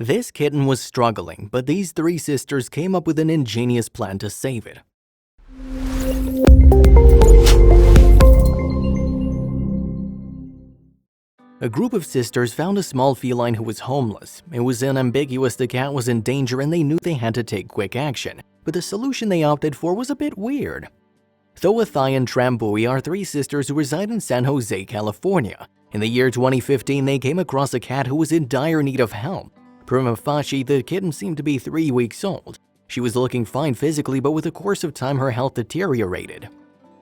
This kitten was struggling, but these three sisters came up with an ingenious plan to save it. A group of sisters found a small feline who was homeless. It was unambiguous the cat was in danger and they knew they had to take quick action, but the solution they opted for was a bit weird. Thoathai and Trambui are three sisters who reside in San Jose, California. In the year 2015, they came across a cat who was in dire need of help. Prima facie, the kitten seemed to be 3 weeks old. She was looking fine physically, but with the course of time, her health deteriorated.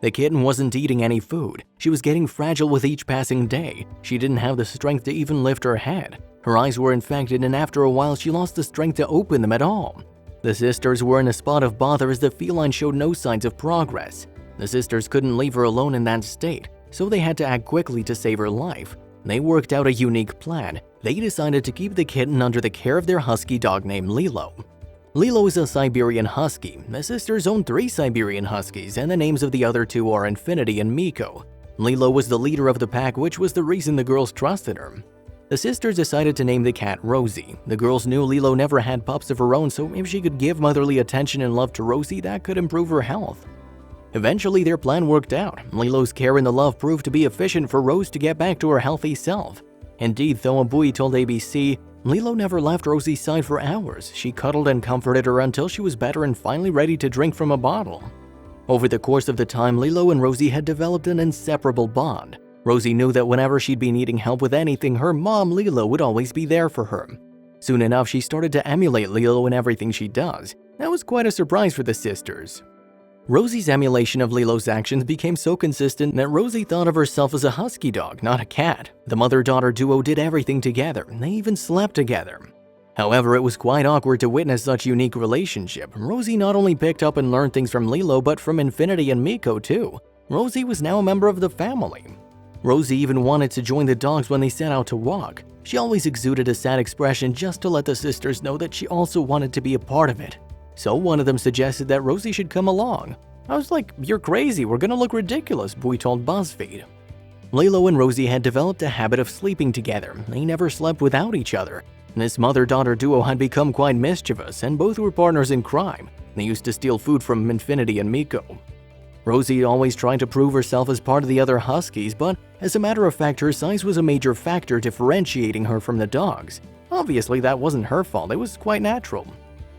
The kitten wasn't eating any food. She was getting fragile with each passing day. She didn't have the strength to even lift her head. Her eyes were infected, and after a while, she lost the strength to open them at all. The sisters were in a spot of bother as the feline showed no signs of progress. The sisters couldn't leave her alone in that state, so they had to act quickly to save her life. They worked out a unique plan. They decided to keep the kitten under the care of their husky dog named Lilo. Lilo is a Siberian Husky. The sisters own 3 Siberian Huskies, and the names of the other 2 are Infinity and Miko. Lilo was the leader of the pack, which was the reason the girls trusted her. The sisters decided to name the cat Rosie. The girls knew Lilo never had pups of her own, so if she could give motherly attention and love to Rosie, that could improve her health. Eventually, their plan worked out. Lilo's care and the love proved to be efficient for Rose to get back to her healthy self. Indeed, Thoabui told ABC, Lilo never left Rosie's side for hours. She cuddled and comforted her until she was better and finally ready to drink from a bottle. Over the course of the time, Lilo and Rosie had developed an inseparable bond. Rosie knew that whenever she'd be needing help with anything, her mom, Lilo, would always be there for her. Soon enough, she started to emulate Lilo in everything she does. That was quite a surprise for the sisters. Rosie's emulation of Lilo's actions became so consistent that Rosie thought of herself as a husky dog, not a cat. The mother-daughter duo did everything together, and they even slept together. However, it was quite awkward to witness such a unique relationship. Rosie not only picked up and learned things from Lilo, but from Infinity and Miko too. Rosie was now a member of the family. Rosie even wanted to join the dogs when they set out to walk. She always exuded a sad expression just to let the sisters know that she also wanted to be a part of it. So one of them suggested that Rosie should come along. I was like, "You're crazy, we're gonna look ridiculous," Bui told BuzzFeed. Lilo and Rosie had developed a habit of sleeping together. They never slept without each other. This mother-daughter duo had become quite mischievous, and both were partners in crime. They used to steal food from Infinity and Miko. Rosie always tried to prove herself as part of the other Huskies, but as a matter of fact, her size was a major factor differentiating her from the dogs. Obviously, that wasn't her fault, it was quite natural.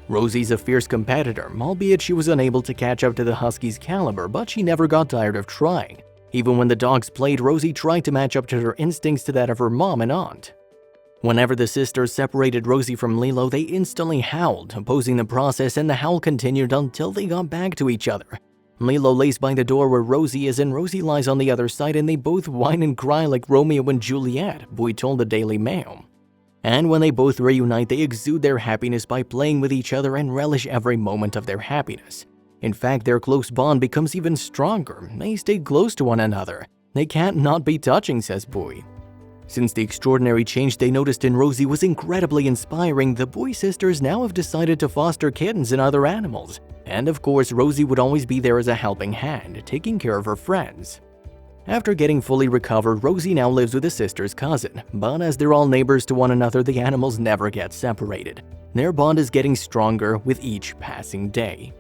Rosie's a fierce competitor, albeit she was unable to catch up to the Huskies' caliber, but she never got tired of trying. Even when the dogs played, Rosie tried to match up to her instincts to that of her mom and aunt. Whenever the sisters separated Rosie from Lilo, they instantly howled, opposing the process, and the howl continued until they got back to each other. Lilo lays by the door where Rosie is, and Rosie lies on the other side, and they both whine and cry like Romeo and Juliet, Bui told the Daily Mail. And when they both reunite, they exude their happiness by playing with each other and relish every moment of their happiness. In fact, their close bond becomes even stronger. They stay close to one another. They can't not be touching, says Bui. Since the extraordinary change they noticed in Rosie was incredibly inspiring, the Bui sisters now have decided to foster kittens and other animals. And of course, Rosie would always be there as a helping hand, taking care of her friends. After getting fully recovered, Rosie now lives with a sister's cousin, but as they're all neighbors to one another, the animals never get separated. Their bond is getting stronger with each passing day.